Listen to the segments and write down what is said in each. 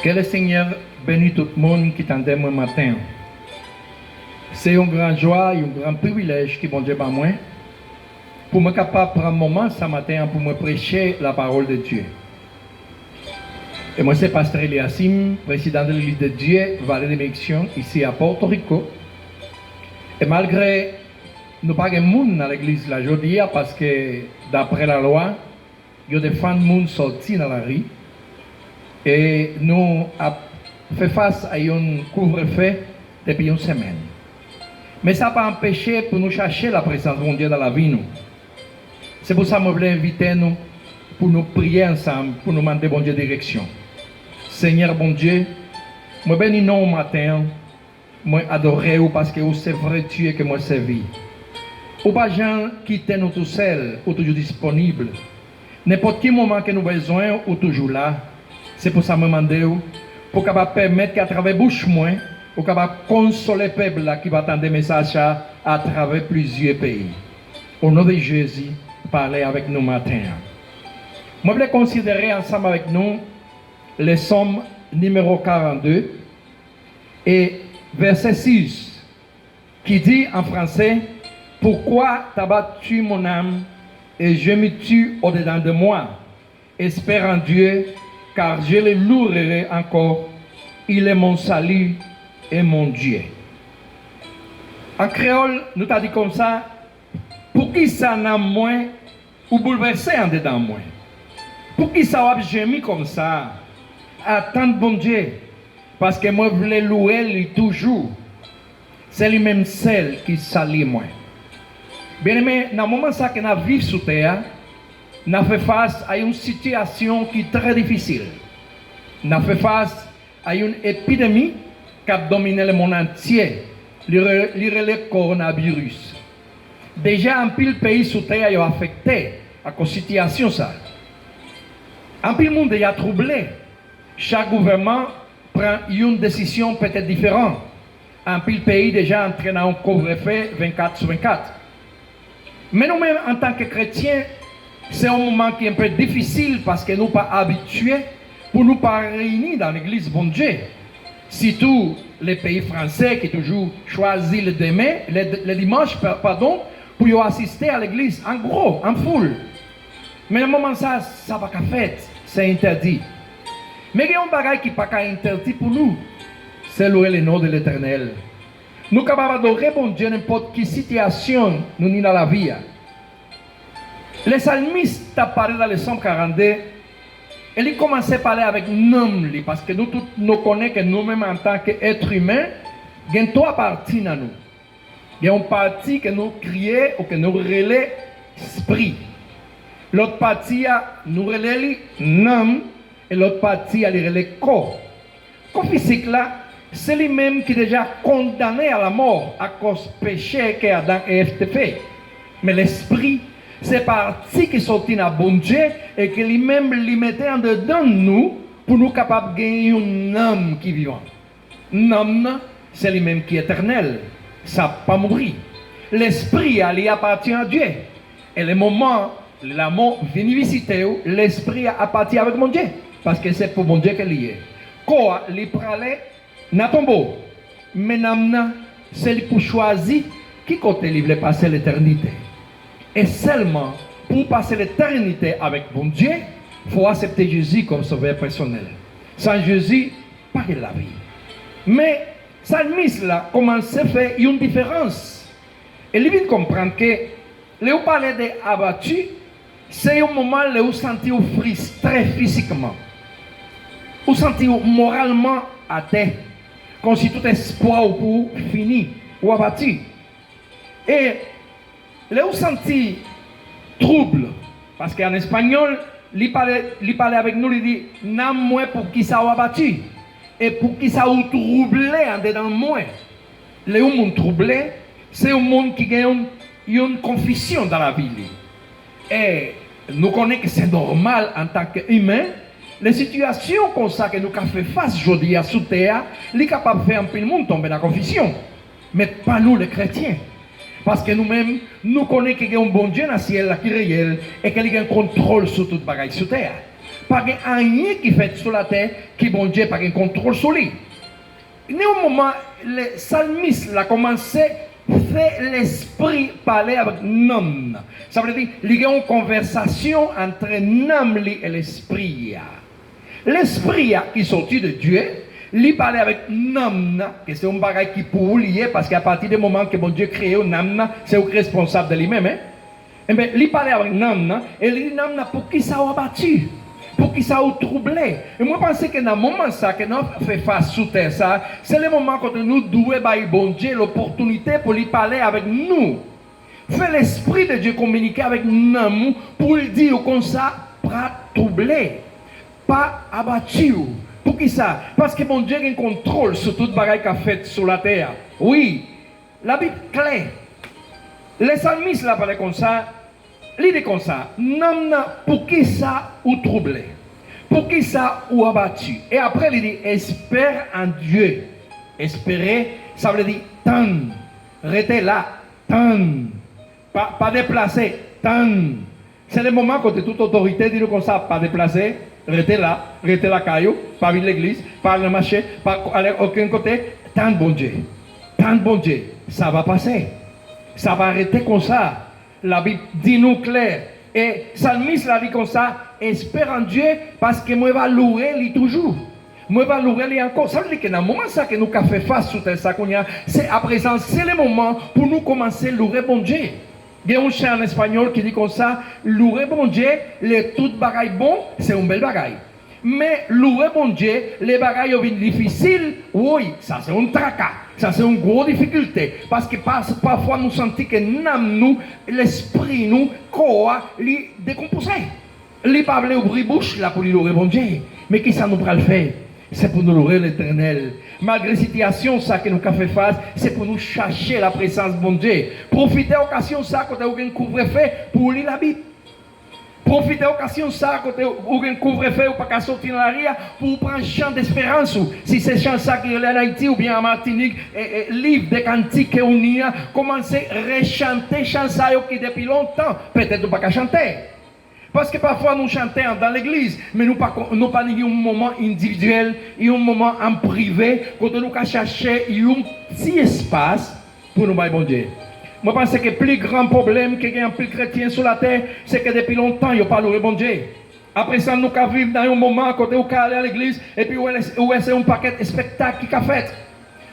Que le Seigneur bénisse tout le monde qui t'entend moi matin. C'est une grande joie et un grand privilège qui bon Dieu par moi pour me capable prendre un moment ce matin pour me prêcher la parole de Dieu. Et moi c'est Pasteur Eliasim, président de l'Église de Dieu, Vallée des Bénédictions, ici à Porto Rico. Et malgré nous pas de monde dans l'église là aujourd'hui parce que d'après la loi, il y a des femmes de monde sortis dans la rue. Et nous avons fait face à un couvre-feu depuis une semaine. Mais ça n'a pas empêché pour nous chercher la présence de Dieu dans la vie. C'est pour ça que je voulais inviter nous pour nous prier ensemble, pour nous demander bon Dieu direction. Seigneur bon Dieu, je bénis nous au matin, je adore vous parce que c'est vrai Dieu que moi servi. Ou pas gens quitter nous tout seuls, ou toujours disponible. N'importe quel moment que nous avons besoin, ou toujours là. C'est pour ça que je demande pour capable permettre qu'à travers bouche moi, pour capable consoler le peuple là qui va attendre des messages à travers plusieurs pays. Au nom de Jésus, parlez avec nous matin. Je voulais considérer ensemble avec nous le psaume numéro 42 et verset 6 qui dit en français: pourquoi t'as battu mon âme et je me tue au-dedans de moi? Espère en Dieu, car je le louerai encore. Il est mon salut et mon Dieu. En créole, nous t'a dit comme ça: pour qui ça n'a moins ou bouleversé en dedans moi? Pour qui ça a gémi comme ça? Attendre bon Dieu. Parce que moi, je voulais louer lui toujours. C'est lui-même celle qui salit moi. Bien aimé, dans le moment que nous vivons sur terre, nous fait face à une situation qui est très difficile. Nous fait face à une épidémie qui a dominé le monde entier, le coronavirus. Déjà, un pile pays sur terre est affecté à cette situation. Un pile monde est troublé. Chaque gouvernement prend une décision peut-être différente. Un pile pays déjà entré dans un couvre-feu 24 sur 24. Mais nous-mêmes, en tant que chrétiens, c'est un moment qui est un peu difficile parce que nous ne sommes pas habitués pour nous pas réunir dans l'église bon Dieu. Surtout les pays français qui toujours choisissent le dimanche, pour y assister à l'église en gros, en foule. Mais à un moment ça va pas faire, c'est interdit. Mais il y a un bagage qui n'est pas interdit pour nous, c'est louer le nom de l'Éternel. Nous sommes capables d'adorer bon Dieu n'importe quelle situation nous sommes dans la vie. Le salmiste a parlé dans le psaume 42 et il commençait à parler avec nous parce que nous tous nous connaissons que nous-mêmes en tant qu'êtres humains, il y a trois parties dans nous. Il y a une partie que nous crions ou que nous relais esprit. L'autre partie, nous relais l'âme et l'autre partie, elle relais corps. Le corps physique là, c'est lui-même qui est déjà condamné à la mort à cause du péché qu'Adam et Ève fait. Mais l'esprit, c'est parti qui sortit dans bon Dieu et que lui-même lui mettait en dedans de nous pour nous capables de gagner une âme qui vit. Une âme, c'est lui-même qui est éternel. Ça n'a pas mourir. L'esprit, elle appartient à Dieu. Et le moment, la mort vient visiter, l'esprit appartient avec mon Dieu. Parce que c'est pour mon Dieu qu'elle y est. Quoi, les pralés, n'a tombeau. Mais l'âme, c'est lui pour choisir qui côté il veut passer l'éternité. Et seulement pour passer l'éternité avec bon Dieu, il faut accepter Jésus comme sauveur personnel. Sans Jésus, pas de la vie. Mais Salmiste là commence à faire une différence. Et il vient comprendre que là où parler d'abattu, c'est un moment où vous sentez frustré physiquement. Vous sentez moralement à terre. Comme si tout espoir pour finir ou abattu. Et là où sentez trouble, parce qu'en espagnol, il parlait avec nous, il dit non moins pour qui ça a abattu et pour qui ça a troublé en dedans de moi. Le monde troublé, c'est un monde qui gagne une confusion dans la vie. Et nous connaissons que c'est normal en tant qu'humain. Les situations comme ça que nous avons fait face aujourd'hui à sous terre, les capables de faire un peu le monde tomber dans la confusion. Mais pas nous les chrétiens. Parce que nous-mêmes, nous connaissons qu'il y a un bon Dieu dans le ciel qui est réel et qu'il y a un contrôle sur toute bagaille sur terre. pas rien qui fait sur la terre qui bon Dieu pas un contrôle sur lui. Néanmoins, le psalmiste a commencé à faire l'esprit parler avec l'homme. Ça veut dire qu'il y a une conversation entre l'homme et l'esprit. L'esprit qui est sorti de Dieu, il parlait avec l'homme, que c'est un bagage qui pour lier, parce qu'à partir du moment que bon Dieu crée un homme, c'est responsable de lui-même. Hein? Et bien, il parlait avec l'homme, et il dit l'homme pour qui ça a abattu, pour qui ça a troublé. Et moi, je pense que dans le moment ça, que nous fait face sous terre, ça, c'est le moment quand nous devons bon Dieu l'opportunité pour lui parler avec nous. Fait l'esprit de Dieu communiquer avec nous pour lui dire comme ça, pas troublé, pas abattu. Pour qui ça? Parce que mon Dieu a un contrôle sur toute bagaille qu'a fait sur la terre. Oui, la Bible est claire. Les psalmistes là parlaient comme ça. Il dit comme ça, non, pour qui ça ou troublé, pour qui ça ou abattu. Et après il dit, espère en Dieu. Espérer, ça veut dire tendre, rester là, tendre, pas déplacer, tendre. C'est le moment quand toute autorité dit comme ça, pas déplacer, rester là caillou, pas vivre l'église, pas le marché, pas aller aucun côté, tendre bon Dieu, ça va passer, ça va arrêter comme ça. La Bible dit nous clair. Et Psalmiste l'a dit comme ça, espère en Dieu parce que moi va louer lui toujours. Moi va louer lui encore. Ça veut dire que dans le moment ça que nous avons fait face sur ça, c'est à présent, c'est le moment pour nous commencer à louer bon Dieu. Il y a un chant en espagnol qui dit comme ça, louer bon Dieu, les tout bagailles bon, c'est un bel bagaille. Mais louer bon Dieu, les bagailles difficiles, oui, ça c'est un tracas. Ça c'est une grosse difficulté. Parce que parfois nous sentons que nous, l'esprit, nous, corps, il décomposé. Il n'est pas ouvrir bouche là pour louer bon Dieu. Mais qui ça nous va le faire? C'est pour nous louer l'Éternel. Malgré la situation ça que nous avons fait face, c'est pour nous chercher la présence de bon Dieu. Profitez de l'occasion ça quand vous avez un couvre-feu pour lire la Bible. Profitez de l'occasion ça quand vous avez un couvre-feu ou pas sortir dans la rue pour prendre un chant d'espérance. Si c'est chant ça qui est en Haïti ou bien en Martinique, livre des cantiques que on y a, commencez à rechanter chant ça qui depuis longtemps, peut-être pas qu'à chanter. Parce que parfois nous chantons dans l'église, mais nous pas un moment individuel, un moment en privé, quand nous chercher un petit espace pour nous bailler bon Dieu. Moi, je pense que le plus grand problème qu'il y a un plus chrétien sur la terre, c'est que depuis longtemps, ils n'ont pas loué bon Dieu. Après ça, nous vivons dans un moment quand nous allons à l'église, et puis où est-ce un paquet de spectacles qui a fait.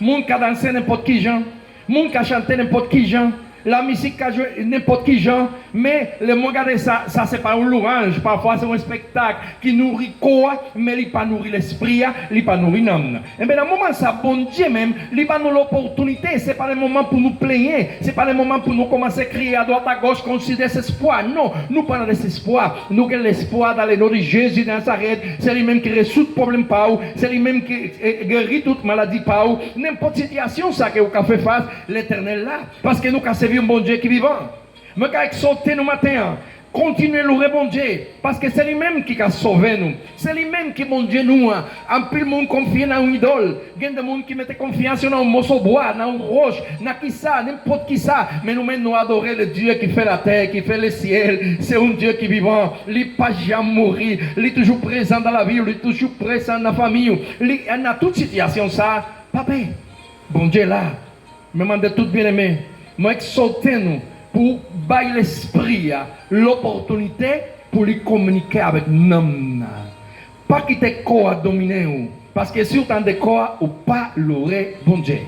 Les gens qui dansent n'importe qui gens, les gens qui chantent n'importe qui gens, la musique qui a joué n'importe qui gens, mais le monde regarde ça c'est pas un louange, parfois c'est un spectacle qui nourrit quoi, mais il pas nourrit l'esprit, il pas nourrit l'âme. Et bien dans le moment ça, bon Dieu même, il pas nous l'opportunité, c'est pas le moment pour nous plaigner, c'est pas le moment pour nous commencer à crier à droite à gauche qu'on se désespoir. Non, nous pas dans l'espoir, nous avons l'espoir dans le nom de Jésus de Nazareth, c'est lui-même qui résout le problème pas ou, c'est lui-même qui guérit toute maladie pas ou, n'importe situation ça que vous avez fait face, l'Éternel là, parce que nous avons servi un bon Dieu qui est vivant. Mais quand il saute nous matin, continuez à louer bon Dieu, parce que c'est lui-même qui a sauvé nous. C'est lui-même qui bon Dieu nous. En plus, le monde confie dans une idole. Il y a des gens qui mettent confiance dans un morceau de bois, dans une roche, dans qui ça, n'importe qui ça. Mais nous-mêmes, nous adorons le Dieu qui fait la terre, qui fait le ciel. C'est un Dieu qui est vivant. Il n'est pas jamais mourir. Il est toujours présent dans la vie. Il est toujours présent dans la famille. Il a toute situation ça. Papa, bon Dieu là. Me demande tout bien aimé. Moi, exaltez nous pour bailler l'esprit l'opportunité pour lui communiquer avec nous. Pas quitter corps à dominer. Parce que si vous avez corps, ou pas l'aurait bon Dieu.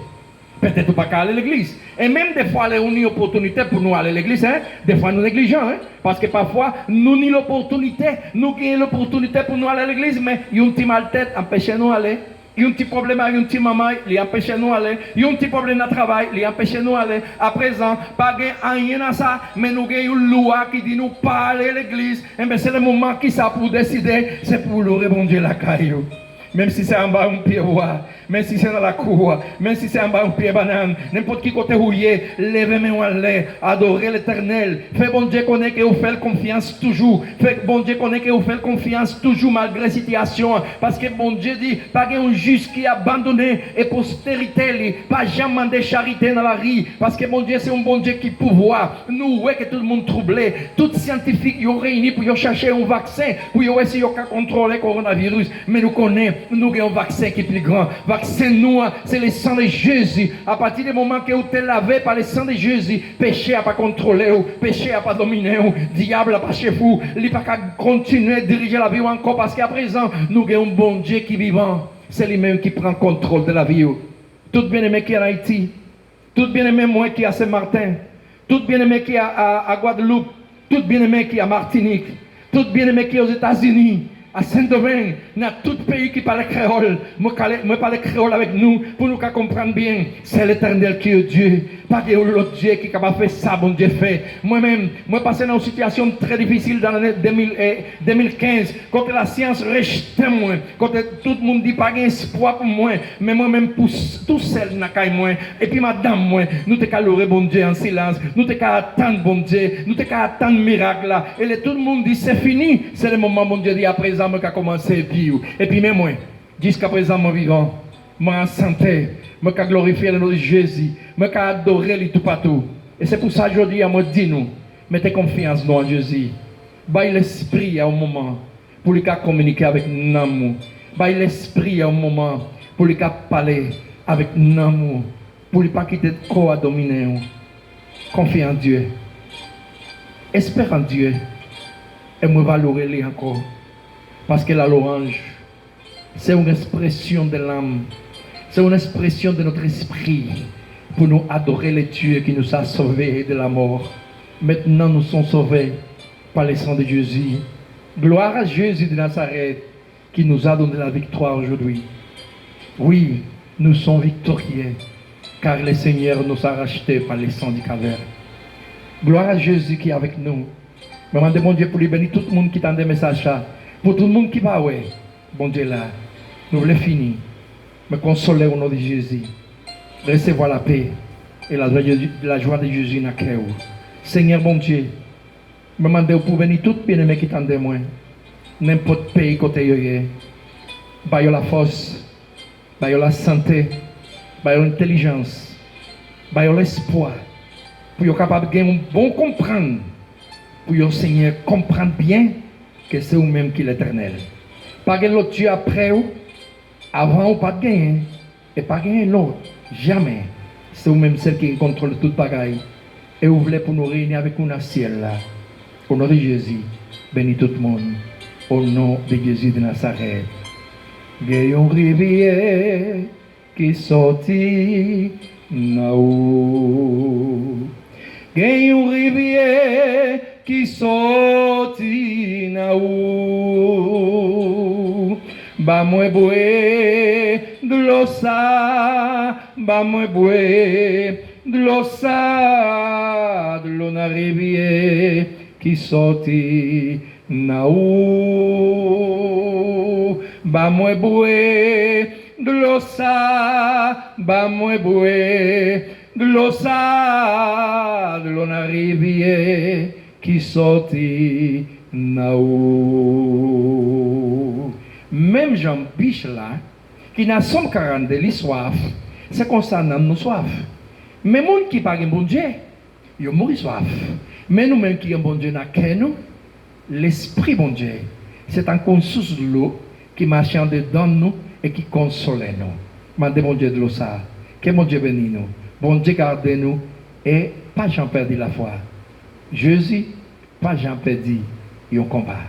Peut-être pas qu'à aller à l'église. Et même des fois, on a une opportunité pour nous aller à l'église. Hein? Des fois, nous négligeons. Hein? Parce que parfois, nous avons l'opportunité. Nous avons l'opportunité pour nous aller à l'église. Mais il y a un petit mal-tête empêche nous d'aller. Il y a un petit problème avec un petit maman, il empêche nous d'aller. Il y a un petit problème dans le travail, il empêche nous d'aller. À présent, pas rien dans ça, mais nous avons une loi qui dit nous pas aller à l'église. Et bien c'est le moment qui ça pour décider, c'est pour le répondre la caillou. même si c'est en bas un pied roi, même si c'est dans la cour, même si c'est en bas un pied banane, n'importe qui côté où il est, levez-moi en l'air, adorez l'Éternel. Fait bon Dieu connaît que vous faites confiance toujours. Fait bon Dieu connaît que vous faites confiance toujours malgré la situation. Parce que bon Dieu dit, pas un juste qui a abandonné et postérité, pas jamais de charité dans la rue. Parce que bon Dieu c'est un bon Dieu qui pouvoir. Nous, ouais, que tout le monde troublé, tout scientifique, ils ont réuni pour chercher un vaccin, pour essayer de contrôler le coronavirus. Mais nous connaissons, nous avons un vaccin qui est plus grand. Vaccin nous, c'est le sang de Jésus. À partir du moment que vous êtes lavé par le sang de Jésus, péché n'a pas contrôlé, péché n'a pas dominé, diable n'a pas chef vous, il n'a pas continuer à diriger la vie encore parce qu'à présent, nous avons un bon Dieu qui est vivant. C'est lui-même qui prend contrôle de la vie. Tout bien-aimé qui est en Haïti, tout bien-aimé moi qui est à Saint-Martin, tout bien-aimé qui est à Guadeloupe, tout bien-aimé qui est à Martinique, tout bien-aimé qui est aux États-Unis, à Saint-Domingue, dans tout pays qui parle créole, moi parle créole avec nous pour nous comprendre bien. C'est l'Éternel qui est Dieu. Pas que l'autre Dieu qui est capable de faire ça, bon Dieu fait. Moi-même, moi passé dans une situation très difficile dans l'année 2015, quand la science rejetait moi, quand tout le monde dit pas d'espoir pour moi, mais moi-même pour tout seul dans la moi. Et puis madame moi, nous t'es qu'à louer bon Dieu en silence, nous t'es qu'à attendre bon Dieu, nous t'es qu'à attendre miracle là. Et tout le monde dit c'est fini, c'est le moment bon Dieu dit à présent moi qui a commencé à vivre. Et puis même moi, jusqu'à présent moi vivant, moi en santé, moi qui glorifier le nom de Jésus, moi qui adorer lui tout partout. Et c'est pour ça aujourd'hui à moi dit nous, mettez confiance dans Jésus. Baille l'esprit à un moment pour lui communiquer avec l'amour. Baille l'esprit à un moment pour lui parler avec l'amour, pour lui pas quitter de corps à dominer. Confie en Dieu. Espère en Dieu. Et moi valorer encore. Parce que la louange, c'est une expression de l'âme. C'est une expression de notre esprit pour nous adorer le Dieu qui nous a sauvés de la mort. Maintenant, nous sommes sauvés par le sang de Jésus. Gloire à Jésus de Nazareth qui nous a donné la victoire aujourd'hui. Oui, nous sommes victorieux car le Seigneur nous a rachetés par le sang du calvaire. Gloire à Jésus qui est avec nous. Je demande bon Dieu pour lui bénir tout le monde qui tend des messages là. Pour tout le monde qui va, ouais, bon Dieu là, nous voulons finir. Me consoler au nom de Jésus. Recevoir la paix et la joie de Jésus dans le cœur. Seigneur bon Dieu, je demande pour venir tout bien-aimé qui tendent moi. N'importe pays côté yoye. Bayo la force, bayo la santé, bayo l'intelligence, bayo l'espoir. Pour être capable de gagner un bon comprendre. Pour que Seigneur comprendre bien que c'est vous-même qui est l'Éternel. Pas que l'autre Dieu après ou, avant ou pas de gagner, et pas gagner l'autre. Jamais. C'est vous-même celle qui contrôle toute bagaille. Et vous voulez pour nous réunir avec nous dans le ciel là. Au nom de Jésus, bénis tout le monde. Au nom de Jésus de Nazareth. Gayon rivière qui sortit naou. Gayon rivière qui sortit naou. Ba moi boué de l'ossa, ba moi boué de l'ossa, de l'eau na rivière qui sortit naou. Ba moi boué de l'ossa, ba moi boué de l'ossa, de l'eau na rivière qui sortit naou. Même Jean Biche là, qui n'a son 40 de soif, c'est comme ça nous soif. Mais les gens qui parlent de bon Dieu, ils mourent soif. Mais nous-mêmes qui avons bon Dieu dans nous, l'esprit bon Dieu, c'est un source de l'eau qui marche en dedans nous et qui console nous. Mandez bon Dieu de l'eau ça. Que mon Dieu bénisse nous. Bon Dieu garde nous et pas j'en perdu la foi. Jésus, pas j'en perdu un combat.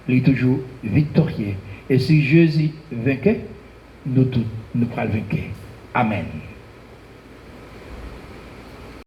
Il est toujours victorieux. Et si Jésus vainquait, nous tous, nous pourrons le vaincre. Amen.